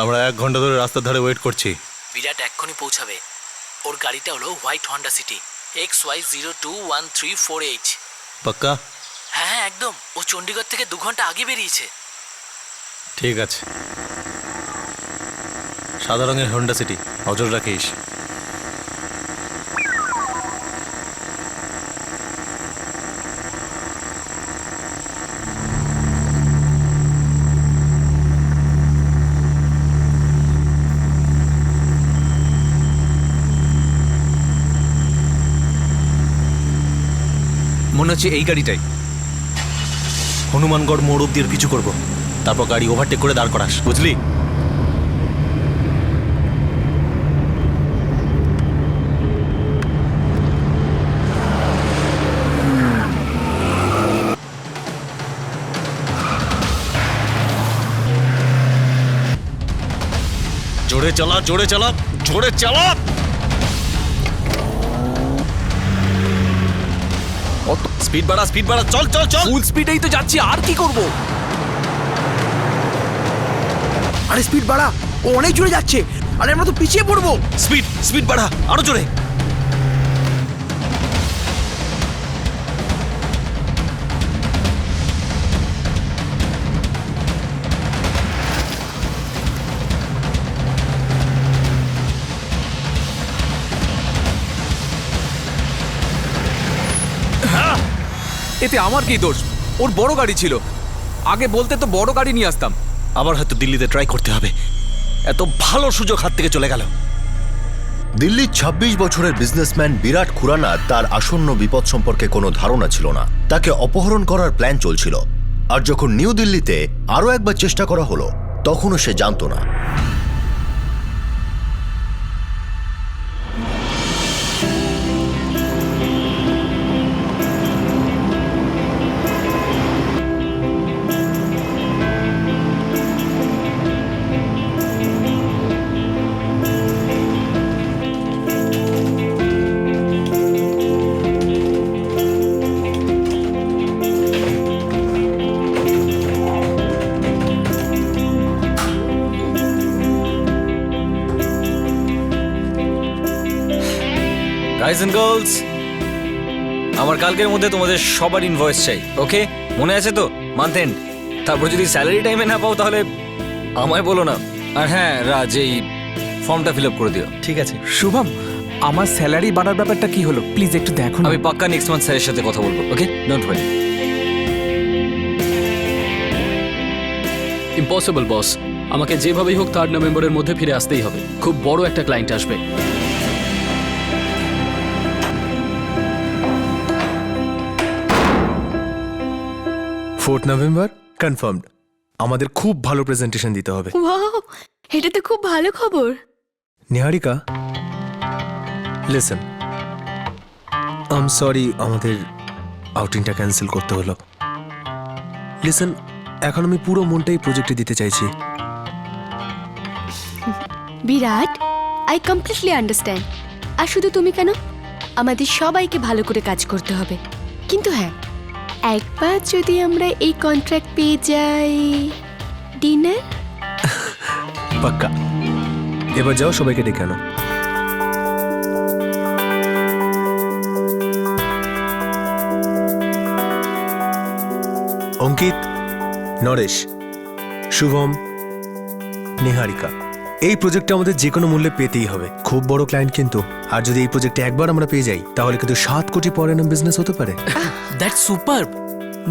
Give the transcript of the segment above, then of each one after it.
আমরা 1 ঘন্টা ধরে রাস্তার ধারে ওয়েট করছি। বিরাট এক্ষুনি পৌঁছাবে। ওর গাড়িটা হলো হোয়াইট হন্ডা সিটি XY021348। পাক্কা? হ্যাঁ হ্যাঁ একদম। ও চণ্ডীগড় থেকে 2 ঘন্টা আগে বেরিয়েছে। ঠিক আছে। সাদা রঙের হন্ডা সিটি, নজর রাখিস। মনে হচ্ছে এই গাড়িটাই। হনুমানগড় মোড় অব্দি এর পিছু করবো, তারপর গাড়ি ওভারটেক করে দাঁড় করাস, বুঝলি? জোরে চালা, জোরে চালা, জোরে চালা। স্পিড বাড়া, স্পিড বাড়া, চল চল চল। ফুল স্পিডেই তো যাচ্ছি, আর কি করব? আরে স্পিড বাড়া, ও অনেক জোরে যাচ্ছে, আরে আমরা তো পিছিয়ে পড়বো। স্পিড স্পিড বাড়া, আরো জোরে। এতে আমার কি দোষ? ওর বড় গাড়ি ছিল, আগে বলতে তো বড় গাড়ি নিয়ে আসতাম। আবার হয়তো দিল্লিতে ট্রাই করতে হবে। এত ভালো সুযোগ হাত থেকে চলে গেল। দিল্লির ২৬ বছরের বিজনেসম্যান বিরাট খুরানা তার আসন্ন বিপদ সম্পর্কে কোনো ধারণা ছিল না। তাকে অপহরণ করার প্ল্যান চলছিল। আর যখন নিউ দিল্লিতে আরও একবার চেষ্টা করা হলো, তখনও সে জানতো না। গাইজ এন্ড গার্লস, আমার কালকের মধ্যে তোমাদের সবার ইনভয়েস চাই, ওকে? মনে আছে তো? Month end. তারপর যদি স্যালারি টাইমে না পাও তাহলে আমায় বলো না। আর হ্যাঁ রাজ, এই ফর্মটা ফিল আপ করে দিও। ঠিক আছে। শুভম, আমার স্যালারি বাড়ার ব্যাপারটা কি হলো? প্লিজ একটু দেখো না। আমি পাক্কা নেক্সট মান্থ স্যারের সাথে কথা বলবো, ওকে? Don't worry. ইম্পসিবল বস, আমাকে যেভাবেই হোক 3 নভেম্বরের মধ্যে ফিরে আসতেই হবে। খুব বড় একটা ক্লায়েন্ট আসবে। 4 নভেম্বর কনফার্মড। আমাদের খুব ভালো প্রেজেন্টেশন দিতে হবে। ওয়াও, এটা তো খুব ভালো খবর। নিহারিকা, লিসেন, আম সরি আমাদের আউটিংটা ক্যান্সেল করতে হলো। লিসেন, এখন আমি পুরো মনটাই প্রজেক্টে দিতে চাইছি। বিরাট, আই কমপ্লিটলি আন্ডারস্ট্যান্ড। আর শুধু তুমি কেন, আমাদের সবাইকে ভালো করে কাজ করতে হবে। কিন্তু হ্যাঁ, একবার যদি আমরা এই কন্ট্রাক্ট পেয়ে যাই, ডিনার। পাক্কা। এবার যাও, সবাইকে ডেকে আনো। অঙ্কিত, নরেশ, শুভম, নিহারিকা, এই প্রজেক্টটা আমাদের যে কোনো মূল্যে পেতেই হবে। খুব বড় ক্লায়েন্ট কিন্তু। আর যদি এই প্রজেক্টে একবার আমরা পেয়ে যাই, তাহলে কিন্তু 7 কোটি পর অ্যানাম বিজনেস হতে পারে। দ্যাটস সুপারব।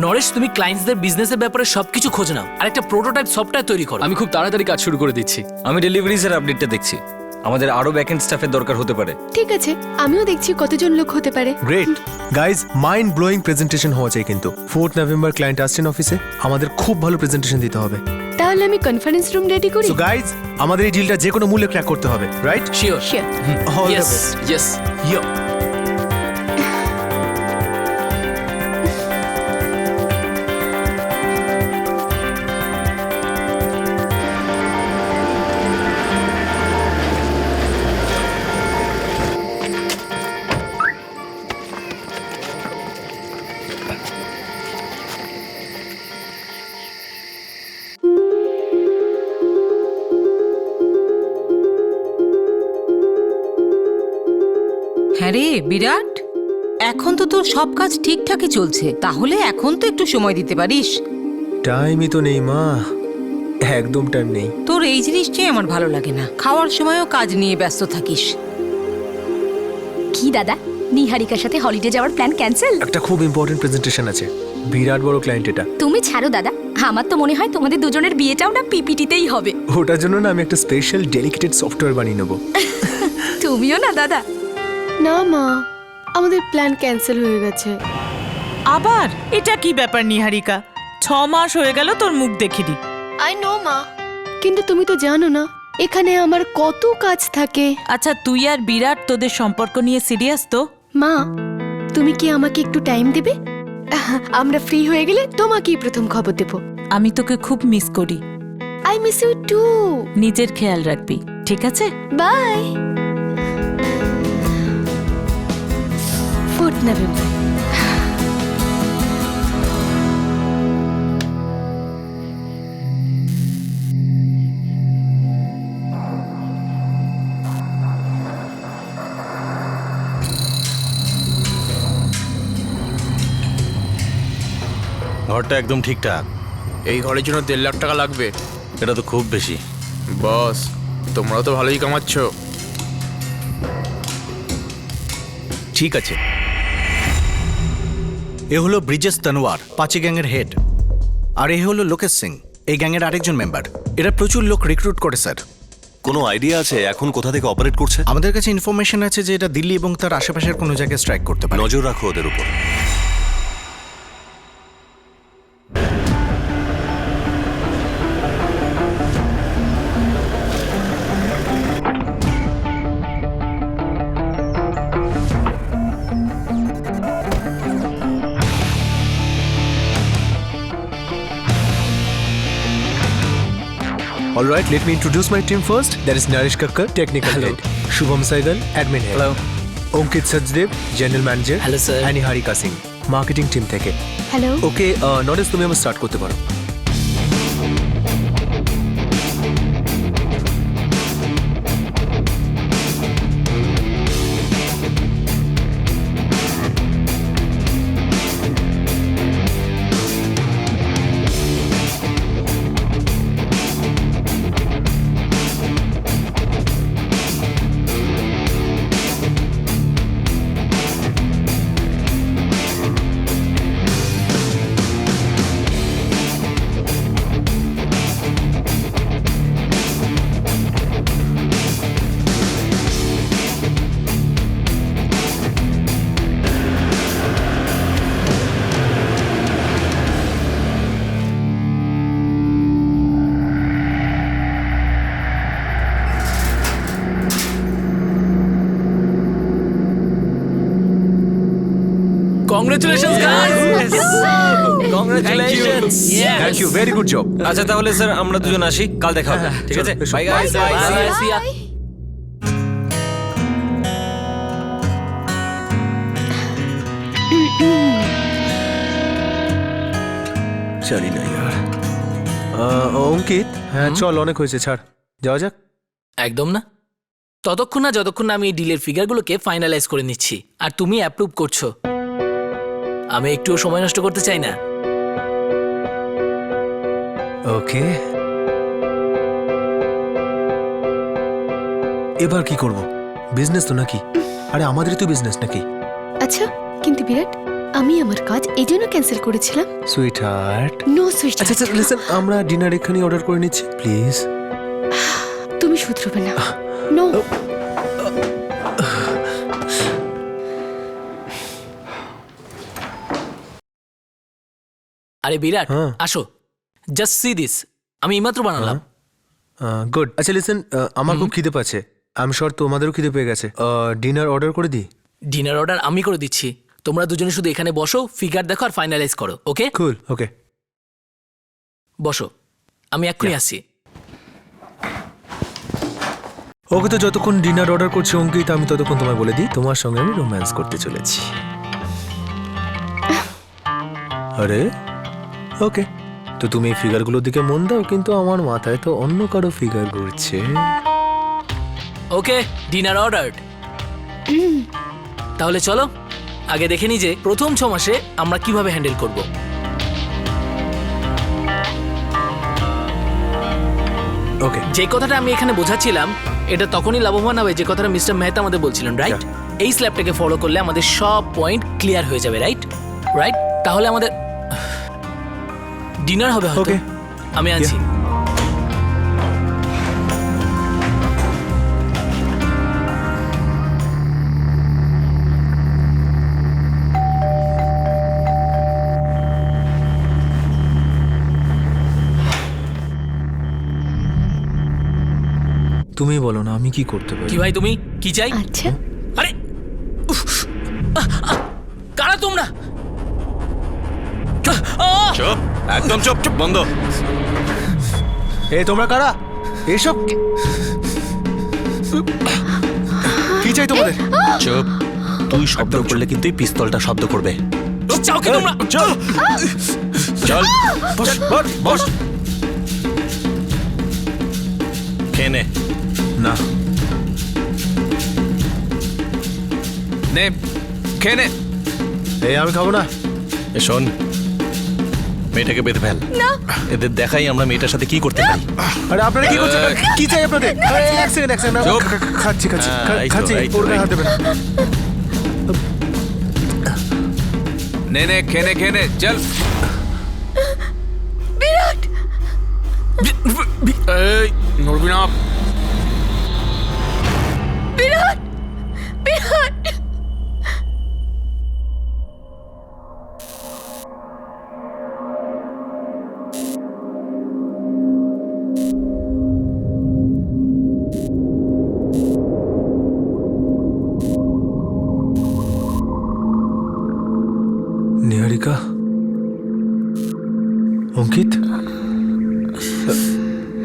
নরেশ, তুমি ক্লায়েন্টসদের বিজনেসের ব্যাপারে সবকিছু খোঁজ নাও আর একটা প্রোটোটাইপ সফটওয়্যার তৈরি করো। আমি খুব তাড়াতাড়ি কাজ শুরু করে দিচ্ছি। আমি ডেলিভারিজের আপডেটটা দেখছি। আমাদের আরো ব্যাকএন্ড স্টাফের দরকার হতে পারে। ঠিক আছে, আমিও দেখছি কতজন লোক হতে পারে। Great guys, mind blowing presentation হওয়া চাই কিন্তু। 4 নভেম্বর ক্লায়েন্ট আসছেন অফিসে, আমাদের খুব ভালো প্রেজেন্টেশন দিতে হবে। তাহলে আমি কনফারেন্স রুম রেডি করি। সো গাইজ, আমাদের এই ডিলটা যে কোনো মূল্যে ক্র্যাক করতে হবে, right? Sure. Sure. All the yes best. Yes. Yo. Virat, এখন তো তোর সব কাজ ঠিকঠাকই চলছে, তাহলে এখন তো একটু সময় দিতে পারিস। টাইমই তো নেই মা, একদম টাইম নেই। তোর এই জিনিসটাই আমার ভালো লাগে না, খাওয়ার সময়ও কাজ নিয়ে ব্যস্ত থাকিস। কি দাদা, নিহারিকার সাথে হলিডে যাওয়ার প্ল্যান ক্যান্সেল? একটা খুব ইম্পর্টেন্ট প্রেজেন্টেশন আছে, বিরাট বড় ক্লায়েন্ট এটা। তুমি ছাড়ো দাদা, আমার তো মনে হয় তোমাদের দুজনের বিয়েটাও না পিপিটিতেই হবে। ওটার জন্য না আমি একটা স্পেশাল ডেডিকেটেড সফটওয়্যার বানিয়ে নেবো। তুমিও না দাদা? না মা, আমাদের প্ল্যান ক্যান্সেল হয়ে গেছে। আবার এটা কি ব্যাপার নিহারিকা? 6 মাস হয়ে গেল তোর মুখ দেখিনি। আই নো মা, কিন্তু তুমি তো জানো না এখানে আমার কত কাজ থাকে। আচ্ছা, তুই আর বিরাট তোদের সম্পর্ক নিয়ে সিরিয়াস তো? মা, তুমি কি আমাকে একটু টাইম দেবে? আমরা ফ্রি হয়ে গেলে তোমাকেই প্রথম খবর দেব। আমি তোকে খুব মিস করি। I miss you too. নিজের খেয়াল রাখবি, ঠিক আছে? বাই। 4th November। ঘরটা একদম ঠিকঠাক। এই ঘরের জন্য 1.5 লাখ টাকা লাগবে। এটা তো খুব বেশি। বস, তোমরাও তো ভালোই কামাচ্ছ। ঠিক আছে, এ হলো ব্রিজেশ তনওয়ার, পাঁচি গ্যাংয়ের হেড। আর এ হলো লোকেশ সিং, এই গ্যাংয়ের আরেকজন মেম্বার। এরা প্রচুর লোক রিক্রুট করে স্যার। কোনো আইডিয়া আছে এখন কোথা থেকে অপারেট করছে? আমাদের কাছে ইনফরমেশন আছে যে এটা দিল্লি এবং তার আশেপাশের কোনো জায়গায় স্ট্রাইক করতে পারে। নজর রাখো ওদের উপর। All right, let me introduce my team first. That is Naresh Kakkar, technical head. Shubham Saigal, admin head. Hello. Ankit Sajdev, general manager. Hello, sir. And Niharika Singh, marketing team থেকে। Hello. ওকে, নরেশ তুমি আমার start করতে পারো। Congratulations, guys! Congratulations. Thank you, very good job. আচ্ছা তাহলে sir আমরা দুজন আসি, কাল দেখা হবে, ঠিক আছে? এসো। Bye guys, bye. Bye, see ya. জানি না ইয়ার। অঙ্কিত, হ্যাঁ চল, অনেক হয়েছে, ছাড়, যাওয়া যাক। একদম না, ততক্ষণ না যতক্ষণ না আমি এই ডিলের ফিগারগুলোকে ফাইনালাইজ করে নিচ্ছি আর তুমি অ্যাপ্রুভ করছো। আমি একটুও সময় নষ্ট করতে চাই না। ওকে, এবার কি করব? বিজনেস তো নাকি? আরে আমাদেরই তো বিজনেস নাকি? আচ্ছা, কিন্তু বিরাট, আমি আমার কাজ এই জন্য ক্যান্সেল করেছিলাম। Sweetheart. No sweet. আচ্ছা আচ্ছা, লিসেন, আমরা ডিনার এখানে অর্ডার করে নিচ্ছি, প্লিজ। তুমি শুধরবে না। নো। আরে বিরাট, হ্যাঁ। আসো, জাস্ট সি দিস। আমি এইমাত্র বানালাম। গুড। আচ্ছা লিসেন, আমার খুব খিদে পাচ্ছে, আমি শিওর তোমাদেরও খিদে পেয়ে গেছে। ডিনার অর্ডার করে দিই? ডিনার অর্ডার আমি করে দিচ্ছি, তোমরা দুজনে শুধু এখানে বসো, ফিগার দেখো আর ফাইনালাইজ করো। ওকে, কুল, ওকে। বসো, আমি এক্ষুনি আসছি। ওকে, তো যতক্ষণ ডিনার অর্ডার করছে অঙ্কিত, আমি ততক্ষণ তোমায় বলে দিই তোমার সঙ্গে আমি রোম্যান্স করতে চলেছি। আরে ওকে, তো তুমি এই ফিগারগুলোর দিকে মন দাও, কিন্তু আমার মাথায় তো অন্য কারো ফিগার ঘুরছে। ওকে, ডিনার অর্ডার। তাহলে চলো আগে দেখে নি যে প্রথম 6 মাসে আমরা কিভাবে হ্যান্ডেল করব। ওকে, যে কথাটা আমি এখানে বোঝাচ্ছিলাম এটা তখনই লাভবান হবে যে কথাটা মিস্টার মেহতা আমাদের বলছিলেন, রাইট? এই স্ল্যাবটাকে ফলো করলে আমাদের সব পয়েন্ট ক্লিয়ার হয়ে যাবে, রাইট? রাইট, তাহলে আমাদের ডিনার হবে হয়তো। Okay. আমি আছি। তুমি বলো না আমি কি করতে পারি। কি ভাই তুমি কি চাই? আচ্ছা, আরে উফ, কারা তোমরা? চুপ, একদম চুপ, চুপ, বন্ধ। এই তোমরা কারা? এসব কি চাই তোমাদের? চুপ, তুই শব্দ করলে কিন্তু এই পিস্তলটা শব্দ করবে। কি চাও কি তোমরা? চল, বস, বস, বস। খেয়ে নে। না, নে, খেয়ে নে। এই আমি খাবো না। এ শোন, মেয়েটাকে বেঁধে ফেল। এদের দেখাই আমরা মেয়েটার সাথে কি করতে পারি। আরে আপনারা কি করছেন? কি চাই আপনাদের? আরে এক সেকেন্ড চুপ। খাচ্ছি খাচ্ছি এই তো, খাচ্ছি, এই তো, ওর গায়ে হাত দেবেন না। নে নে, খেয়ে নে, খেয়ে নে, চল। এই, নড়বি না। নিহারিকা, অঙ্কিত,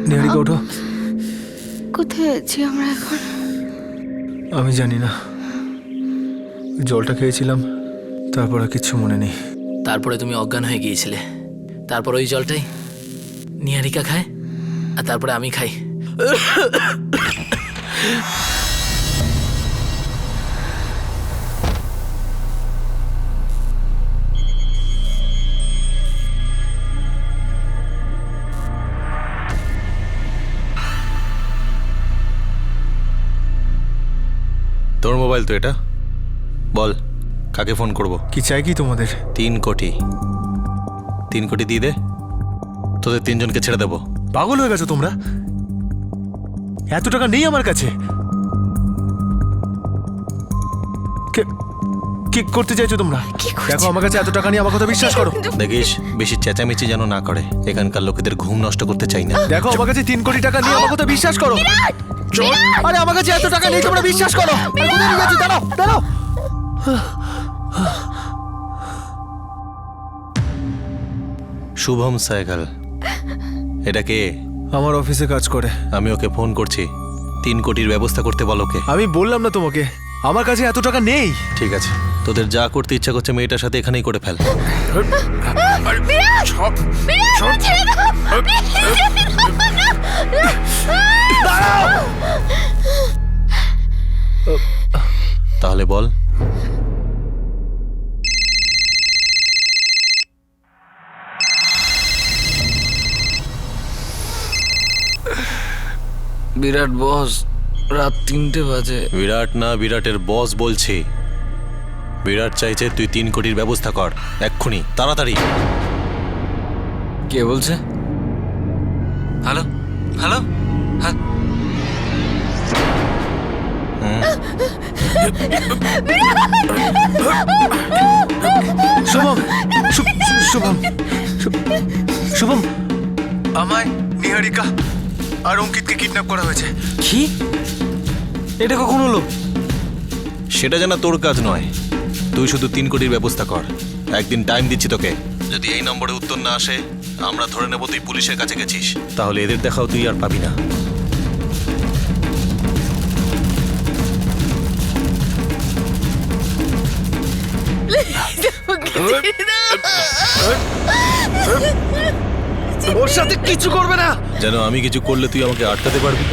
নিহারিকা ওঠো। কোথায় আছি আমরা এখন? আমি জানি না, জলটা খেয়েছিলাম তারপর আর কিচ্ছু মনে নেই। তারপরে তুমি অজ্ঞান হয়ে গিয়েছিলে, তারপর ওই জলটাই নিহারিকা খায় আর তারপরে আমি খাই। তোর মোবাইল তো এটা, বল কাকে ফোন করব? কি চাই কি তোমাদের? 3 কোটি। 3 কোটি দিয়ে দে, তোদের 3 জনকে ছেড়ে দেবো। পাগল হয়ে গেছো তোমরা? এত টাকা নেই আমার কাছে। কি করতে চাইছো তোমরা? দেখো আমার কাছে এত টাকা নেই, আমার কথা বিশ্বাস করো। দেখিস বেশি চেঁচামেচি যেন না করে, এখানকার লোকেদের ঘুম নষ্ট করতে চাই না। দেখো আমার কাছে 3 কোটি টাকা নেই, আমার কথা বিশ্বাস করো। আরে আমার কাছে এত টাকা নেই, তোমরা বিশ্বাস করো। আরে কোথায় নিয়ে যাচ্ছ? দাঁড়াও দাঁড়াও। শুভম সাইকেল, এটা কে? আমার অফিসে কাজ করে। আমি ওকে ফোন করছি, 3 কোটির ব্যবস্থা করতে বল ওকে। আমি বললাম না তোমাকে আমার কাছে এত টাকা নেই। ঠিক আছে, তোদের যা করতে ইচ্ছা করছে মেয়েটার সাথে এখানেই করে ফেল। তাহলে বল। বিরাট বস, রাত 3টে বাজে। বিরাট না, বিরাটের বস বলছি। বিরাট চাইছে তুই 3 কোটির ব্যবস্থা কর এক্ষুনি, তাড়াতাড়ি। কে বলছে? হ্যালো হ্যালো, হ্যাঁ শুভম, শুভম, শুভম, আমায় নিহারিকা আর অঙ্কিতকে কিডন্যাপ করা হয়েছে। কি? এটা কখন হলো? সেটা জানা তোর কাজ নয়, তুই শুধু 3 কোটির ব্যবস্থা কর। একদিন টাইম দিচ্ছি তোকে, যদি এই নম্বরে উত্তর না আসে আমরা ধরে নেব তুই পুলিশের কাছে গেছিস, তাহলে এদের দেখাও তুই আর পাবি না। ওর সাথে কিছু করবে না। যেন আমি কিছু করলে তুই আমাকে আটকাতে পারবি।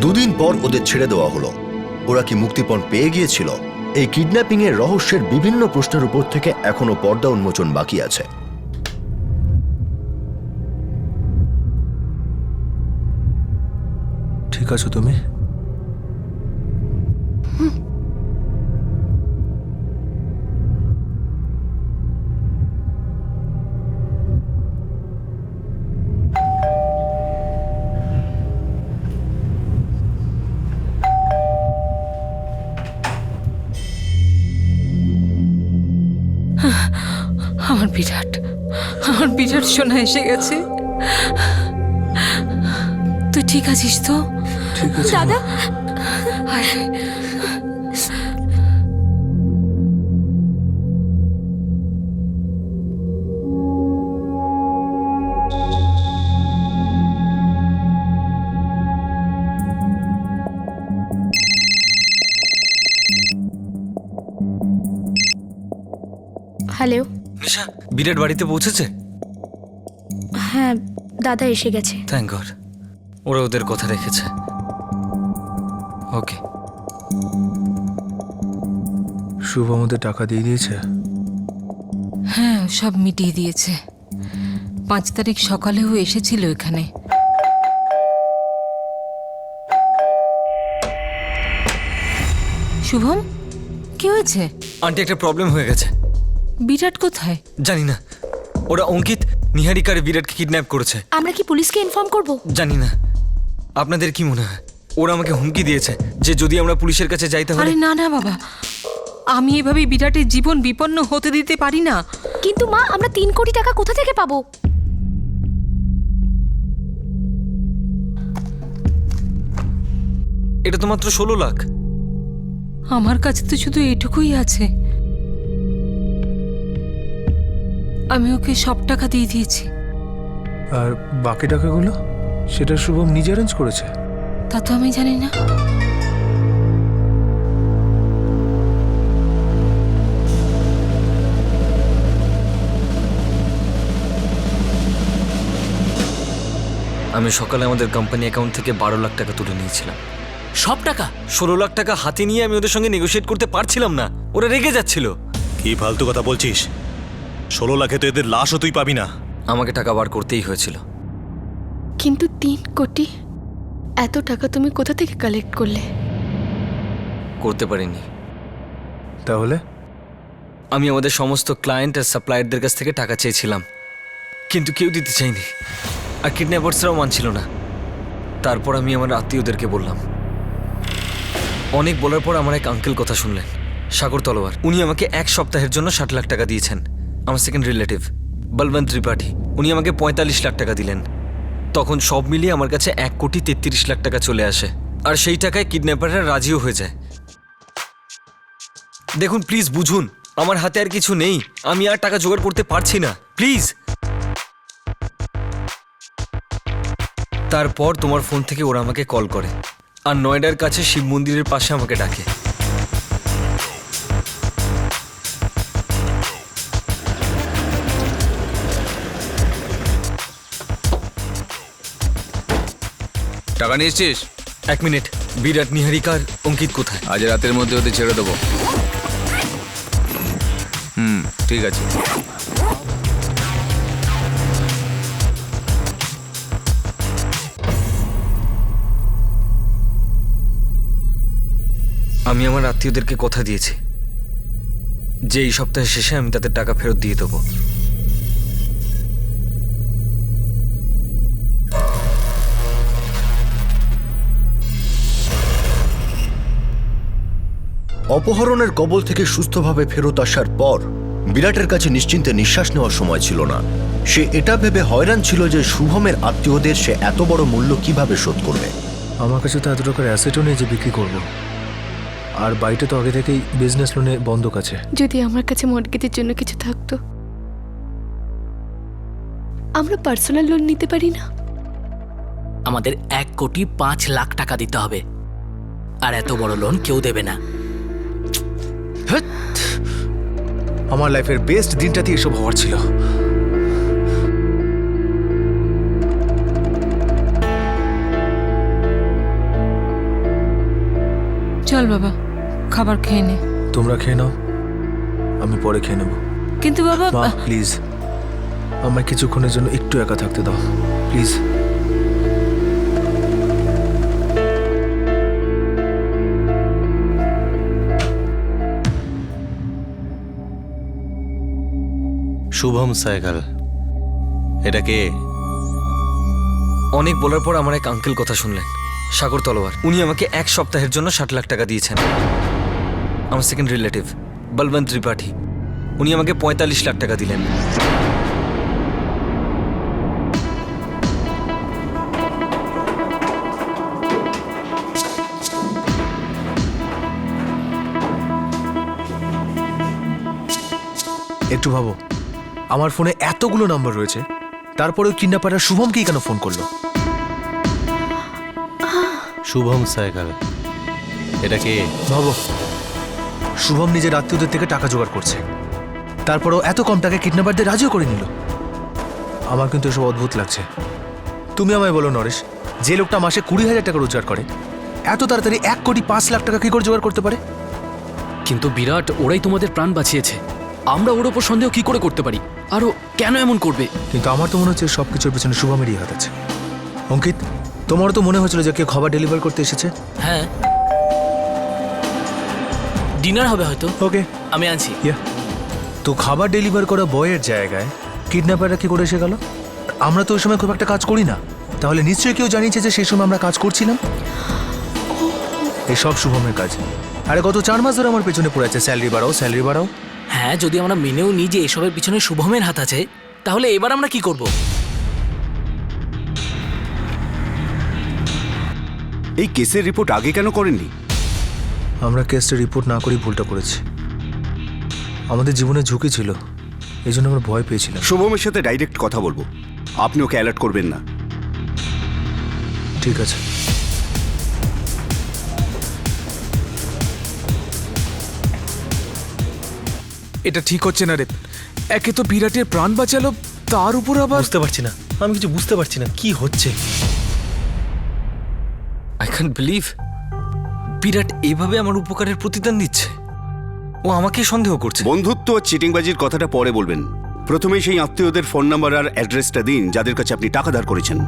দুদিন পর ওদের ছেড়ে দেওয়া হলো। ওরা কি মুক্তিপণ পেয়ে গিয়েছিল? এই কিডন্যাপিং এর রহস্যের বিভিন্ন প্রশ্নের উপর থেকে এখনো পর্দা উন্মোচন বাকি আছে। ঠিক আছো তুমি? আমার বিরাট সোনা এসে গেছে। তুই ঠিক আছিস তো? দাদা, আয়। হ্যালো। নিশা বিরাট বাড়িতে পৌঁছেছে? হ্যাঁ, দাদা এসে গেছে। থ্যাংক গড, ওরা ওদের কথা রেখেছে। ওকে। শুভ আমাদের টাকা দিয়ে দিয়েছে? হ্যাঁ, সব মিটিয়ে দিয়েছে। 5 তারিখ সকালেও এসেছিল এখানে। শুভম, কি হয়েছে? আন্টি, একটা প্রবলেম হয়ে গেছে। বিরাট কোথায়? জানি না। ওরা অঙ্কিত, নিহারিকার বিরাটকে কিডন্যাপ করেছে। আমরা কি পুলিশকে ইনফর্ম করব? জানি না। আপনাদের কি মনে হয়? ওরা আমাকে হুমকি দিয়েছে যে যদি আমরা পুলিশের কাছে যাই তাহলে। আরে না না বাবা, আমি এভাবে বিরাটের জীবন বিপন্ন হতে দিতে পারি না। কিন্তু মা, আমরা 3 কোটি টাকা কোথা থেকে পাবো? এটা তো মাত্র 16 লাখ। আমার কাছে তো শুধু এটুকুই আছে। আমি ওকে সব টাকা দিয়ে দিয়েছি। আর বাকি টাকাগুলো? সেটা শুভম নিজে অ্যারেঞ্জ করেছে? তা তো আমি জানি না। আমি সকালে আমাদের কোম্পানি অ্যাকাউন্ট থেকে 12 লাখ টাকা তুলে নিয়েছিলাম। সব টাকা? 16 লাখ টাকা হাতে নিয়ে আমি ওদের সঙ্গে নেগোশিয়েট করতে পারছিলাম না। ওরা রেগে যাচ্ছিল। কি ফালতু কথা বলছিস? 16 লাখে তো এদের লাশও তুই পাবি না। আমাকে টাকা বার করতেই হয়েছিল। কিন্তু 3 কোটি এত টাকা তুমি কোথা থেকে কালেক্ট করলে? করতে পারিনি। তাহলে? আমি আমাদের সমস্ত ক্লায়েন্ট আর সাপ্লায়ারদের কাছ থেকে টাকা চেয়েছিলাম, কিন্তু কেউ দিতে চায়নি। আর কিডন্যাপার্সরাও মানছিল না। তারপর আমি আমার আত্মীয়দেরকে বললাম। অনেক বলার পর আমার এক আঙ্কেল কথা শুনলেন, সাগর তলোয়ার। উনি আমাকে 1 সপ্তাহের জন্য 60 লাখ টাকা দিয়েছেন। আমার সেকেন্ড রিলেটিভ বলবন্ত ত্রিপাঠী, উনি আমাকে 45 লাখ টাকা দিলেন। তখন সব মিলিয়ে আমার কাছে 1,33 লাখ টাকা চলে আসে। আর সেই টাকায় কিডন্যাপাররা রাজিও হয়ে যায়। দেখুন, প্লিজ বুঝুন, আমার হাতে আর কিছু নেই। আমি আর টাকা জোগাড় করতে পারছি না, প্লিজ। তারপর তোমার ফোন থেকে ওরা আমাকে কল করে আর নয়ডার কাছে শিব মন্দিরের পাশে আমাকে ডাকে। টাকা নিয়েছিস? 1 মিনিট, বিরাট, নিহারিকার অঙ্কিত কোথায়? আজ রাতের মধ্যে ওদের ছেড়ে দেবো। ঠিক আছে। আমি আমার আত্মীয়দেরকে কথা দিয়েছি যে এই সপ্তাহের শেষে আমি তাদের টাকা ফেরত দিয়ে দেবো। অপহরণের কবল থেকে সুস্থভাবে ফেরত আসার পর বিরাটের কাছে নিশ্চিন্তে নিঃশ্বাস নেওয়ার সময় ছিল না। সে এটা ভেবে হয়রান ছিল যে শুভমের আত্মীয়দের সে এত বড় মূল্য কিভাবে শোধ করবে। আমার কাছে তো এত টাকার অ্যাসেটও নেই যে বিক্রি করব। আর বাড়িটা তো আগে থেকেই বিজনেস লোনে বন্ধক আছে। যদি আমার কাছে মর্টগেজের জন্য কিছু থাকতো, আমরা পার্সোনাল লোন নিতে পারি না? আমাদের 1,05,00,000 টাকা দিতে হবে, আর এত বড় লোন কেউ দেবে না। আমার লাইফের বেস্ট দিনটাতে এসব হওয়ার ছিল। চল বাবা, খাবার খেয়ে নে। তোমরা খেয়ে নাও, আমি পরে খেয়ে নেবো। কিন্তু বাবা, মা প্লিজ, আমায় কিছুক্ষণের জন্য একটু একা থাকতে দাও প্লিজ। শুভম সাইকেল, এটা কে? অনেক বলার পর আমার এক আঙ্কেল কথা শুনলেন, সাগর তলোয়ার। উনি আমাকে 1 সপ্তাহের জন্য 60 লাখ টাকা দিয়েছেন। আমার সেকেন্ড রিলেটিভ বলবন্ত ত্রিপাঠী, উনি আমাকে 45 লাখ টাকা দিলেন। একটু ভাবো, আমার ফোনে এতগুলো নাম্বার রয়েছে, তারপরেও কিডন্যাপাররা শুভমকেই কেন ফোন করলো? শুভম সাইকেল, এটা কে? ভাবো, শুভম নিজের আত্মীয়দের থেকে টাকা জোগাড় করছে, তারপরেও এত কম টাকায় কিডন্যাপারদের রাজিও করে নিল। আমার কিন্তু এসব অদ্ভুত লাগছে। তুমি আমায় বলো নরেশ, যে লোকটা মাসে 20,000 টাকা রোজগার করে, এত তাড়াতাড়ি 1,05,00,000 টাকা কি করে জোগাড় করতে পারে? কিন্তু বিরাট, ওরাই তোমাদের প্রাণ বাঁচিয়েছে, আমরা ওর ওপর সন্দেহ কি করে করতে পারি? আরও কেন এমন করবে? কিন্তু আমার তো মনে হচ্ছে সবকিছুর পেছনে শুভমেরই হাত আছে। অঙ্কিত, তোমারও তো মনে হয়েছিল যে কেউ খাবার ডেলিভার করতে এসেছে? হ্যাঁ, ডিনার হবে হয়তো। ওকে, আমি আনছি। তো খাবার ডেলিভার করা বয়ের জায়গায় কিডন্যাপাররা কি করে এসে গেল? আমরা তো ওই সময় খুব একটা কাজ করি না, তাহলে নিশ্চয়ই কেউ জানিয়েছে যে সেই সময় আমরা কাজ করছিলাম। এই সব শুভমের কাজ। আরে গত 4 মাস ধরে আমার পেছনে পড়ে আছে, স্যালারি বাড়াও, স্যালারি বাড়াও। হ্যাঁ, যদি আমরা মেনেও নিই যে এসবের পিছনে শুভমের হাত আছে, তাহলে এবার আমরা কি করব? এই কেসের রিপোর্ট আগে কেন করেননি? আমরা কেসটা রিপোর্ট না করেই ভুলটা করেছি। আমাদের জীবনে ঝুঁকি ছিল, এই জন্য আমরা ভয় পেয়েছিলাম। শুভমের সাথে ডাইরেক্ট কথা বলবো, আপনি ওকে অ্যালার্ট করবেন না। ঠিক আছে। এটা ঠিক হচ্ছে না রে। একে তো বিরাটের প্রাণ বাঁচালো, তার উপর আবার বুঝতে পারছি না, আমি কিছু বুঝতে পারছি না কি হচ্ছে। আই ক্যান্ট বিলিভ বিরাট এভাবে আমার উপকারের প্রতিদান দিচ্ছে। ও আমাকে সন্দেহ করছে। বন্ধুত্ব আর চিটিংবাজির কথাটা পরে বলবেন, প্রথমে সেই আত্মীয়দের ফোন নাম্বার আর অ্যাড্রেসটা দিন যাদের কাছে আপনি টাকা ধার করেছেন।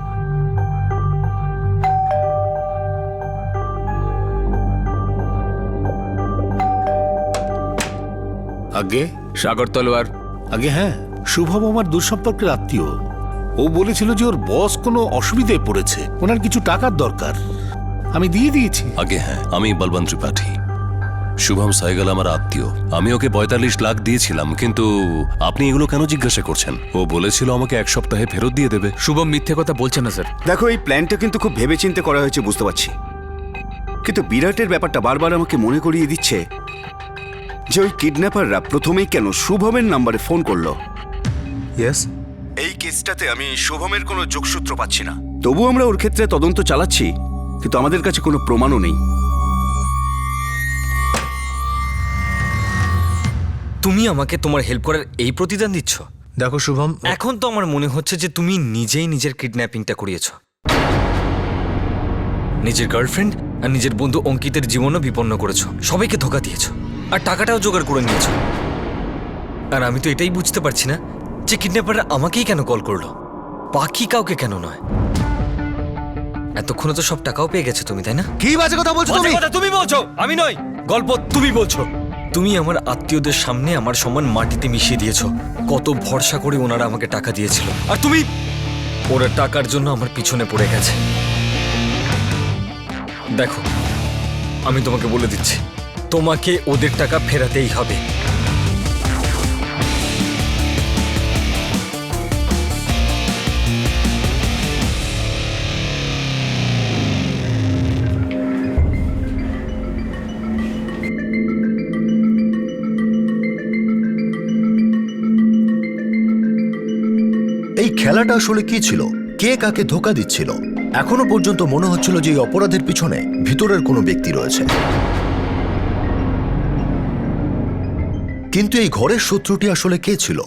আগে সাগর তলোয়ার। আগে হ্যাঁ, শুভম আমার দূরসম্পর্কের আত্মীয়। ও বলেছিল যে ওর বস কোনো অসুবিধায় পড়েছে, ওনার কিছু টাকার দরকার, আমি দিয়ে দিয়েছি। আগে হ্যাঁ, আমি বলবন্ত ত্রিপাঠী। শুভম সাইগল আমার আত্মীয়, আমি ওকে 45 লাখ দিয়েছিলাম, কিন্তু আপনি এগুলো কেন জিজ্ঞাসা করছেন? ও বলেছিল আমাকে 1 সপ্তাহে ফেরত দিয়ে দেবে। শুভম মিথ্যে কথা বলছে না স্যার। দেখো, এই প্ল্যানটা কিন্তু খুব ভেবেচিন্তে করা হয়েছে বুঝতে পারছি, কিন্তু বিরাটের ব্যাপারটা বারবার আমাকে মনে করিয়ে দিচ্ছে যে ওই কিডন্যাপাররা প্রথমেই কেন শুভমের নাম্বারে ফোন করলো। ইয়েস, এই কেসটাতে আমি শুভমের কোনো যোগসূত্র পাচ্ছি না। তবু আমরা ওর ক্ষেত্রে তদন্ত চালাচ্ছি, কিন্তু আমাদের কাছে কোনো প্রমাণও নেই। তুমি আমাকে তোমার হেল্প করার এই প্রতিদান দিচ্ছ? দেখো শুভম, এখন তো আমার মনে হচ্ছে যে তুমি নিজেই নিজের কিডন্যাপিংটা করিয়েছ। নিজের গার্লফ্রেন্ড আর নিজের বন্ধু অঙ্কিতের জীবনও বিপন্ন করেছো, সবাইকে ধোকা দিয়েছো, আর টাকাটাও জোগাড় করে নিয়েছো। আর আমি তো এটাই বুঝতে পারছি না যে কিডন্যাপাররা আমাকেই কেন কল করলো, বাকি কাউকে কেন নয়। এতক্ষণে তো সব টাকাও পেয়ে গেছো তুমি, তাই না? কি বাজে কথা বলছো তুমি? তুমি বলছো, আমি নয়। গল্প তুমি বলছো। তুমি আমার আত্মীয়দের সামনে আমার সম্মান মাটিতে মিশিয়ে দিয়েছো। কত ভরসা করে ওনারা আমাকে টাকা দিয়েছিল, আর তুমি ওরা টাকার জন্য আমার পিছনে পড়ে গেছে। দেখো, আমি তোমাকে বলে দিচ্ছি, তোমাকে ওদের টাকা ফেরাতেই হবে। এই খেলাটা আসলে কি ছিল? কে কাকে ধোকা দিচ্ছিল? এখনো পর্যন্ত মনে হচ্ছিল যে এই অপরাধের পিছনে ভিতরের কোনো ব্যক্তি রয়েছে, কিন্তু এই ঘরের শত্রুটি আসলে কে ছিল?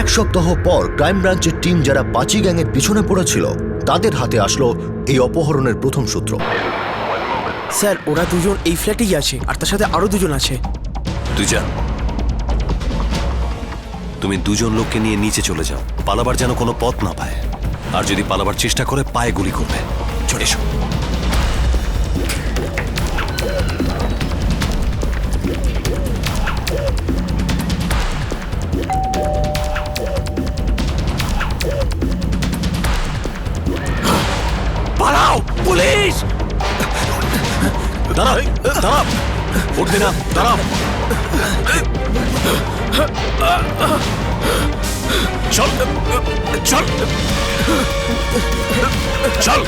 1 সপ্তাহ পর ক্রাইম ব্রাঞ্চের টিম যারা পাচি গ্যাংয়ের পিছনে পড়েছিল, তাদের হাতে আসলো এই অপহরণের প্রথম সূত্র। স্যার ওরা দুজন এই ফ্ল্যাটেই আছে আর তার সাথে আরো দুজন আছে। তুই যা, তুমি দুজন লোককে নিয়ে নিচে চলে যাও, পালাবার যেন কোনো পথ না পায়, আর যদি পালাবার চেষ্টা করে পায়ে গুলি করবে। চলে এসো। পালাও পুলিশ! দাঁড়াও, দাঁড়াও, উঠবে না, দাঁড়াও। চল চল চল।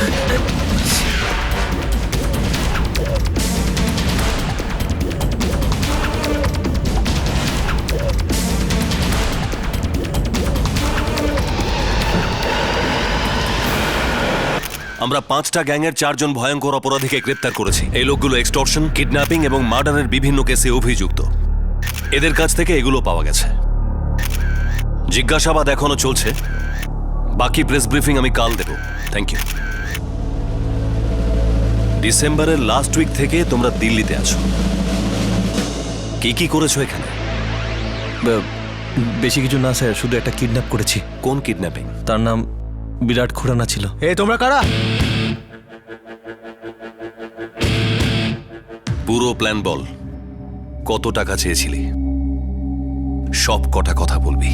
আমরা 5টা গ্যাংয়ের 4 জন ভয়ঙ্কর অপরাধীকে গ্রেপ্তার করেছি। এই লোকগুলো এক্সটর্শন, কিডন্যাপিং এবং মার্ডারের বিভিন্ন কেসে অভিযুক্ত। এদের কাছ থেকে এগুলো পাওয়া গেছে। জিজ্ঞাসাবাদ এখনো চলছে, বাকি প্রেস ব্রিফিং আমি কাল দেব। Thank you. ডিসেম্বরের লাস্ট উইক থেকে তোমরা দিল্লিতে আছো। কি কি করেছো এখানে? বেশি কিছু না স্যার, শুধু একটা কিডন্যাপ করেছি। কোন কিডন্যাপিং? তার নাম বিরাট খুরানা ছিল। এ তোমরা কারা? পুরো প্ল্যান বল। কত টাকা চেয়েছিলি? সব কটা কথা বলবি।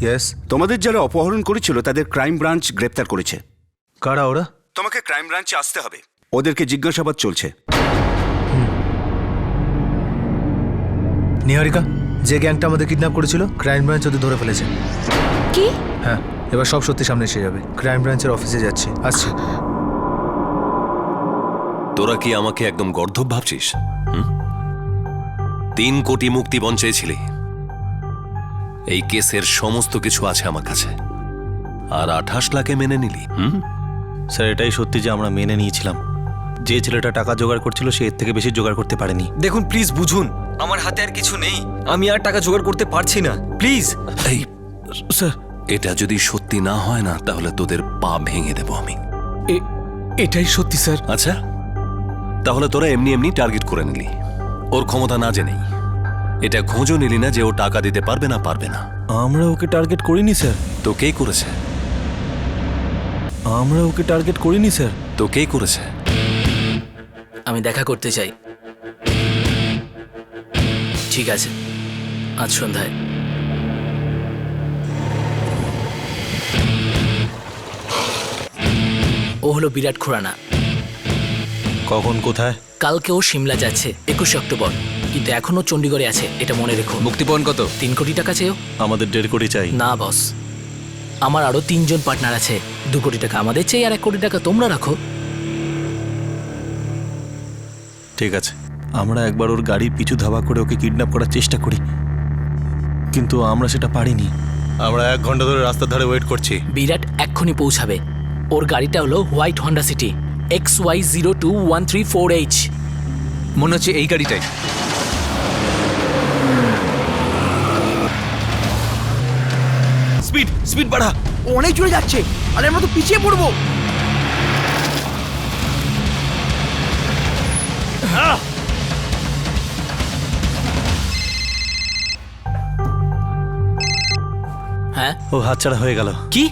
ইয়েস। তোমাদের যারা অপহরণ করেছিল তাদের ক্রাইম ব্রাঞ্চ গ্রেপ্তার করেছে। কারা ওরা? তোমাকে ক্রাইম ব্রাঞ্চে আসতে হবে, ওদেরকে জিজ্ঞাসাবাদ চলছে। নিহারিকা, যে গ্যাংটা আমাদের কিডন্যাপ করেছিল ক্রাইম ব্রাঞ্চ ওদের ধরে ফেলেছে। কি? হ্যাঁ, এবার সব সত্যি সামনে এসে যাবে। ক্রাইম ব্রাঞ্চের অফিসে যাচ্ছি, আসছি। তোরা কি আমাকে একদম গর্ধব ভাবছিস? 3 কোটি মুক্তি বন চেয়েছিলি। এই কেসের সমস্ত কিছু আছে আমার কাছে, আর 28 লাখে মেনে নিলি। স্যার এটাই সত্যি যে আমরা মেনে নিয়েছিলাম। যে ছেলেটা টাকা জোগাড় করছিল সে এর থেকে বেশি জোগাড় করতে পারেনি। দেখুন প্লিজ বুঝুন, আমার হাতে আর কিছু নেই, আমি আর টাকা জোগাড় করতে পারছি না, প্লিজ। এই স্যার, এটা যদি সত্যি না হয় না তাহলে তোদের পা ভেঙে দেব আমি। এটাই সত্যি স্যার। আচ্ছা, তাহলে তোরা এমনি এমনি টার্গেট করে নিলি, ওর ক্ষমতা না জেনেই। এটা খোঁজও নিলি না যে ও টাকা দিতে পারবে না পারবে না। আমরা ওকে টার্গেট করিনি স্যার। তো কে করেছে? আমরা ওকে টার্গেট করিনি স্যার। তো কে করেছে? আমি দেখা করতে চাই। ঠিক আছে, আজ সন্ধ্যায়। ও হলো বিরাট খুরানা। কখন, কোথায়? কালকে ও সিমলা যাচ্ছে 21 অক্টোবর, কিন্তু এখনো চণ্ডীগড়ে আছে, এটা মনে রেখো। মুক্তিপণ কত? 3 কোটি টাকা চেয়েও। আমাদের 1.5 কোটি চাই। না বস, আমার আরো 3 জন পার্টনার আছে। 2 কোটি টাকা আমাদের চাই, আর 1 কোটি টাকা তোমরা রাখো। ঠিক আছে, আমরা একবার ওর গাড়ির পিছু ধাওয়া করে ওকে কিডন্যাপ করার চেষ্টা করি, কিন্তু আমরা সেটা পারিনি। আমরা 1 ঘন্টা ধরে রাস্তার ধারে ওয়েট করছি। বিরাট এক্ষুনি পৌঁছাবে। ওর গাড়িটা হলো হোয়াইট হন্ডা সিটি XY02134H। মনে হচ্ছে এই গাড়িটাই। স্পিড বাড়া। ও অনেক জোরে যাচ্ছে আর আমরা তো পিছিয়ে পড়বো। হ্যাঁ, ও হাতছাড়া হয়ে গেল। কি?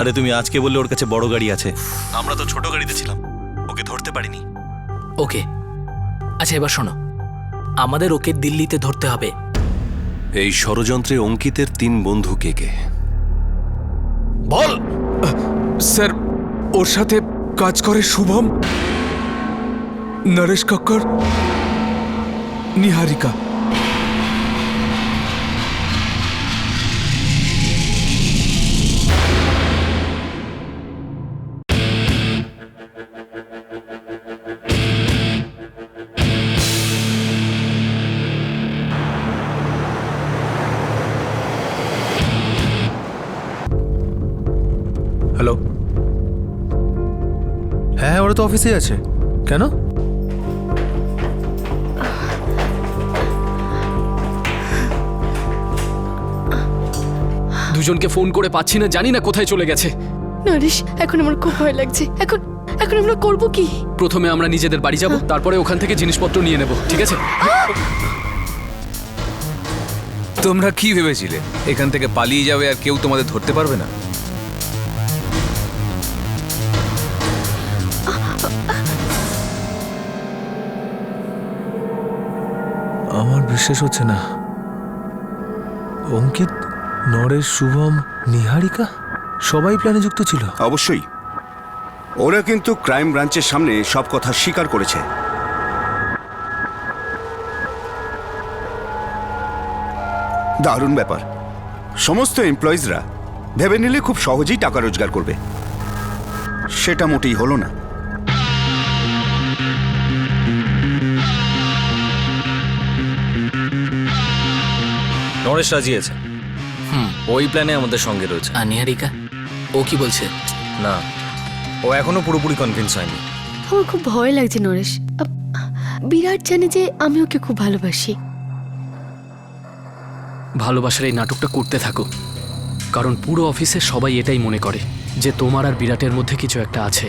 আরে তুমি আজকে বললে ওর কাছে বড় গাড়ি আছে, আমরা তো ছোট গাড়িতে ছিলাম, ওকে ধরতে পারিনি। ওকে, আচ্ছা এবার শোনো, আমাদের ওকে দিল্লিতে ধরতে হবে। এই ষড়যন্ত্রে অঙ্কিতের 3 বন্ধু কে কে? বল। স্যার, ওর সাথে কাজ করে শুভম, নরেশ কক্কর, নিহারিকা। হ্যালো। হ্যাঁ, ওরা তো অফিসে আছে। কেন? দুজনকে ফোন করে পাচ্ছি না, জানি না কোথায় চলে গেছে। নরেশ, এখন আমার খুব ভয় লাগছে। এখন এখন আমরা করব কি? প্রথমে আমরা নিজেদের বাড়ি যাব, তারপরে ওখান থেকে জিনিসপত্র নিয়ে নেব, ঠিক আছে? তোমরা কি ভেবেছিলে এখান থেকে পালিয়ে যাবে আর কেউ তোমাদের ধরতে পারবে না? আমার বিশ্বাস হচ্ছে না। অঙ্কিত, নরেশ, শুভম, নিহারিকা সবাই প্ল্যানে যুক্ত ছিল। অবশ্যই। ওরা কিন্তু ক্রাইম ব্রাঞ্চের সামনে সব কথা স্বীকার করেছে। দারুণ ব্যাপার। সমস্ত এমপ্লয়িজরা ভেবে নিলে খুব সহজেই টাকা রোজগার করবে, সেটা মোটেই হলো না। নরেশ রাজি আছে। ওই প্ল্যানে আমাদের সঙ্গে রয়েছে। আর নিহারিকা, ও কি বলছে? না, ও এখনো পুরোপুরি কনভিন্স হয়নি। আমার খুব ভয় লাগছে নরেশ। বিরাট জানে যে আমি ওকে খুব ভালোবাসি। ভালোবাসার এই নাটকটা করতে থাকো, কারণ পুরো অফিসে সবাই এটাই মনে করে যে তোমার আর বিরাটের মধ্যে কিছু একটা আছে,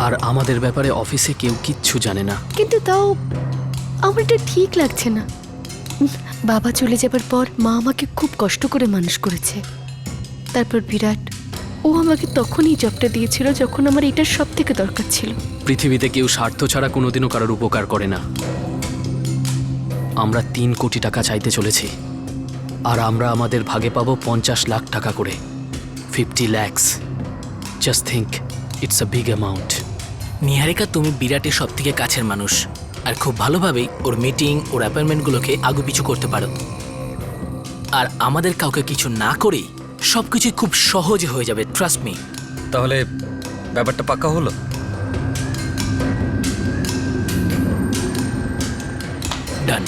আর আমাদের ব্যাপারে অফিসে কেউ কিচ্ছু জানে না। কিন্তু তাও আমার এটা ঠিক লাগছে না। বাবা চলে যাবার পর মা আমাকে খুব কষ্ট করে মানুষ করেছে। তারপর বিরাট, ও আমাকে তখনই জবটা দিয়েছিল যখন আমার এটার সব থেকে দরকার ছিল। পৃথিবীতে কেউ স্বার্থ ছাড়া কোনোদিনও কারোর উপকার করে না। আমরা 3 কোটি টাকা চাইতে চলেছি, আর আমরা আমাদের ভাগে পাবো 50 লাখ টাকা করে। 50 lakhs. Just think, it's a big amount. Niharika, তুমি বিরাটের সব থেকে কাছের মানুষ, আর খুব ভালোভাবেই ওর মিটিং, ওর অ্যাপয়েন্টমেন্টগুলোকে আগুপিছু করতে পারো। আর আমাদের কাউকে কিছু না করেই সবকিছুই খুব সহজে হয়ে যাবে, ট্রাস্ট মি। তাহলে ব্যাপারটা পাক্কা হলো? ডান।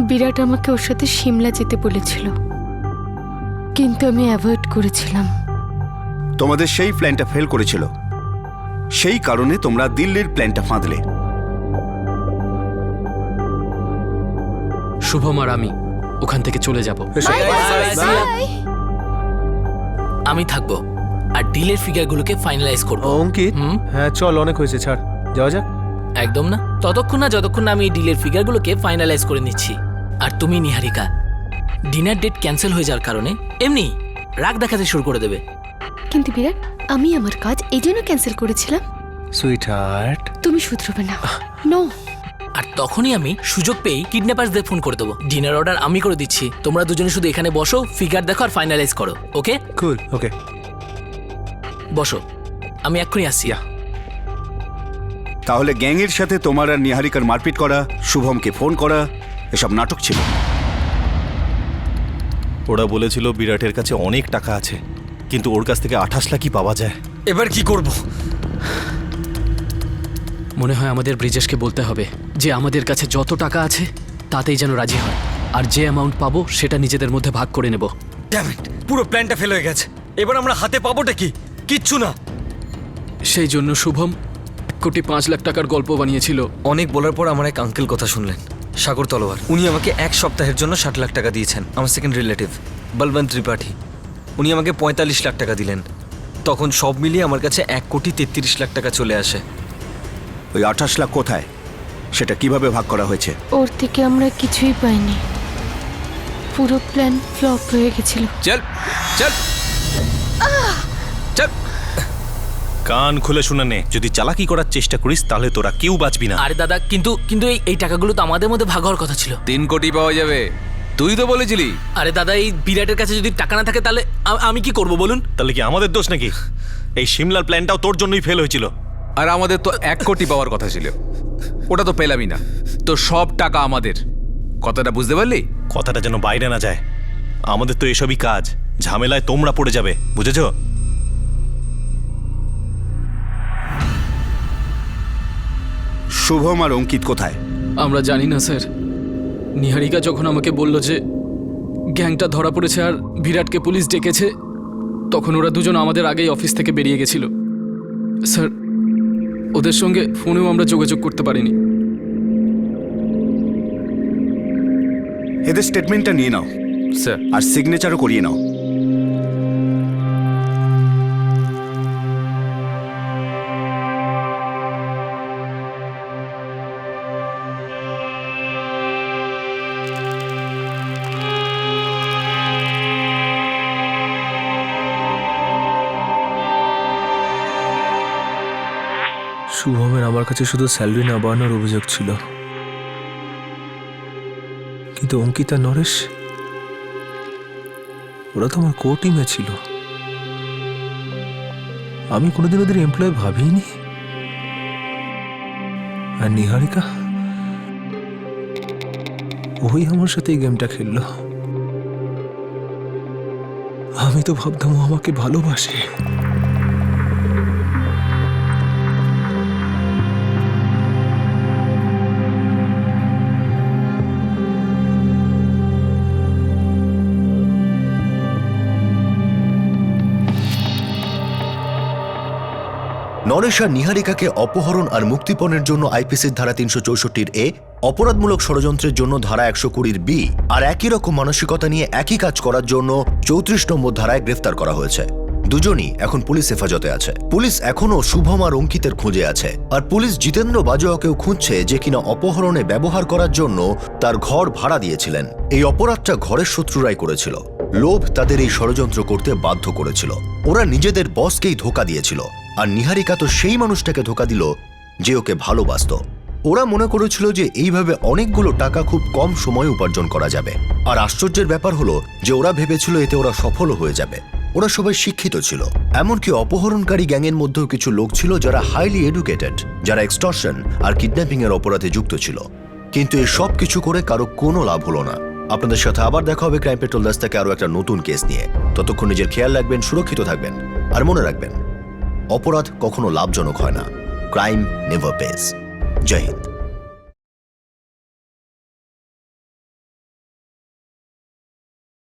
বিরাট আমাকে ওর সাথে সিমলা যেতে বলেছিল, কিন্তু আমি অ্যাভয়েড করেছিলাম। তোমাদের সেই প্ল্যানটা ফেল করেছিল, সেই কারণে তোমরা দিল্লির প্ল্যানটা ফাঁদলে। শুভম আর আমি ওখান থেকে চলে যাব। আমি থাকবো আর ডিলের ফিগারগুলোকে ফাইনালাইজ করব। অঙ্কিত, হ্যাঁ চল, অনেক হয়েছে, ছাড়, যাওয়া যাক। একদম না, ততক্ষণ না যতক্ষণ না আমি এই ডিলের ফিগারগুলোকে ফাইনালাইজ করে নিচ্ছি। আর তুমি নিহারিকা, ডিনার ডেট ক্যান্সেল হয়ে যাওয়ার কারণে এমনি রাগ দেখাতে শুরু করে দেবে। কিন্তু বিরাট, আমি আমার কাজ এই জন্য ক্যান্সেল করেছিলাম। সুইটহার্ট, তুমি শুধরবে না। নো। আর তখনই আমি সুযোগ পেয়ে কিডন্যাপারদের ফোন করে দেবো। ডিনার অর্ডার আমি করে দিচ্ছি, তোমরা দুজনে শুধু এখানে বসো, ফিগার দেখো আর ফাইনালাইজ করো। ওকে? কুল, ওকে। বসো, আমি এক্ষুনি আসছি। তাহলে গ্যাংয়ের সাথে তোমার আর নিহারিকার মারপিট করা, শুভমকে ফোন করা, এসব নাটক ছিল। ওরা বলেছিল বিরাটের কাছে অনেক টাকা আছে, কিন্তু ওর কাছ থেকে 28 লাখই পাওয়া যায়। এবার কি করব? মনে হয় আমাদের ব্রিজেশকে বলতে হবে যে আমাদের কাছে যত টাকা আছে তাতেই যেন রাজি হয়, আর যে অ্যামাউন্ট পাবো সেটা নিজেদের মধ্যে ভাগ করে নেব। ড্যাম ইট, পুরো প্ল্যানটা ফেল হয়ে গেছে। এবার আমরা হাতে পাবোটা কি? কিচ্ছু না। সেই জন্য শুভম 1,05,00,000 টাকার গল্প বানিয়েছিল। অনেক বলার পর আমার এক আঙ্কেল কথা শুনলেন, সাগর তলোয়ার। উনি আমাকে 1 সপ্তাহের জন্য 60 লাখ টাকা দিয়েছেন। আমার সেকেন্ড রিলেটিভ বলবন্ত ত্রিপাঠী, উনি আমাকে 45 লাখ টাকা দিলেন। তখন সব মিলিয়ে আমার কাছে 1,33,00,000 টাকা চলে আসে। ওই 28 লাখ কোথায়, সেটা কিভাবে ভাগ করা হয়েছে? ওর থেকে আমরা কিছুই পাইনি, পুরো প্ল্যান ফ্লপ হয়ে গেছিল। চল চল চল, কান খুলে শুনে নে, যদি চালাকি করার চেষ্টা করিস তাহলে তোরা কেউ বাঁচবি না। আরে দাদা, কিন্তু কিন্তু এই টাকাগুলো তো আমাদের মধ্যে ভাগ হওয়ার কথা ছিল। 3 কোটি পাওয়া যাবে, তুই তো বলেছিলি। আরে দাদা, এই বিরাটের কাছে যদি টাকা না থাকে তাহলে আমি কি করব বলুন? তাহলে কি আমাদের দোষ নাকি? এই সিমলার প্ল্যানটাও তোর জন্যই ফেল হয়েছিল। আর আমাদের তো 1 কোটি পাওয়ার কথা ছিল, ওটা তো পেলামই না। তো সব টাকা আমাদের, কথাটা বুঝতে পারলি? কথাটা যেন বাইরে না যায়। আমাদের তো এসবই কাজ, ঝামেলায় তোমরা পড়ে যাবে, বুঝেছো? শুভম আর অঙ্কিত কোথায়? আমরা জানি না স্যার। নিহারিকা যখন আমাকে বলল যে গ্যাংটা ধরা পড়েছে আর বিরাটকে পুলিশ ডেকেছে, তখন ওরা দুজন আমাদের আগেই অফিস থেকে বেরিয়ে গেছিল। স্যার, ওদের সঙ্গে ফোনেও আমরা যোগাযোগ করতে পারিনি। এদের স্টেটমেন্টটা নিয়ে নাও স্যার। আর সিগনেচারও করিয়ে নাও। শুভমের আমার কাছে শুধু স্যালারি না বাড়ানোর অভিযোগ ছিল, কিন্তু অঙ্কিতা নরেশ ওরা তো আমার কো টিমে ছিল। আমি কোনোদিন ওদের এমপ্লয় ভাবিনি। আর নিহারিকা, ওই আমার সাথে এই গেমটা খেললো। আমি তো ভাবতাম ও আমাকে ভালোবাসে। নরেশ আর নিহারিকাকে অপহরণ আর মুক্তিপণের জন্য আইপিসির ধারা 364 এ, অপরাধমূলক ষড়যন্ত্রের জন্য ধারা 120 বি আর একই রকম মানসিকতা নিয়ে একই কাজ করার জন্য 34 নম্বর ধারায় গ্রেফতার করা হয়েছে। দুজনই এখন পুলিশ হেফাজতে আছে। পুলিশ এখনো শুভম আর অঙ্কিতের খোঁজে আছে। আর পুলিশ জিতেন্দ্র বাজোয়াকেও খুঁজছে, যে কিনা অপহরণে ব্যবহার করার জন্য তার ঘর ভাড়া দিয়েছিলেন। এই অপরাধটা ঘরের শত্রুরাই করেছিল। লোভ তাদের এই ষড়যন্ত্র করতে বাধ্য করেছিল। ওরা নিজেদের বসকেই ধোঁকা দিয়েছিল। আর নিহারিকা তো সেই মানুষটাকে ধোঁকা দিল যে ওকে ভালোবাসত। ওরা মনে করেছিল যে এইভাবে অনেকগুলো টাকা খুব কম সময়ে উপার্জন করা যাবে। আর আশ্চর্যের ব্যাপার হলো যে ওরা ভেবেছিল এতে ওরা সফলও হয়ে যাবে। ওরা সবাই শিক্ষিত ছিল। এমনকি অপহরণকারী গ্যাংয়ের মধ্যেও কিছু লোক ছিল যারা হাইলি এডুকেটেড, যারা এক্সটর্শন আর কিডন্যাপিং এর অপরাধে যুক্ত ছিল। কিন্তু এই সব কিছু করে কারো কোনো লাভ হলো না। আপনাদের সাথে আবার দেখা হবে ক্রাইম পেট্রোল 10 থেকে আরো একটা নতুন কেস নিয়ে। ততক্ষণ নিজের খেয়াল রাখবেন, সুরক্ষিত থাকবেন, আর মনে রাখবেন, অপরাধ কখনো লাভজনক হয় না। Crime never pays. জয় হিন্দ।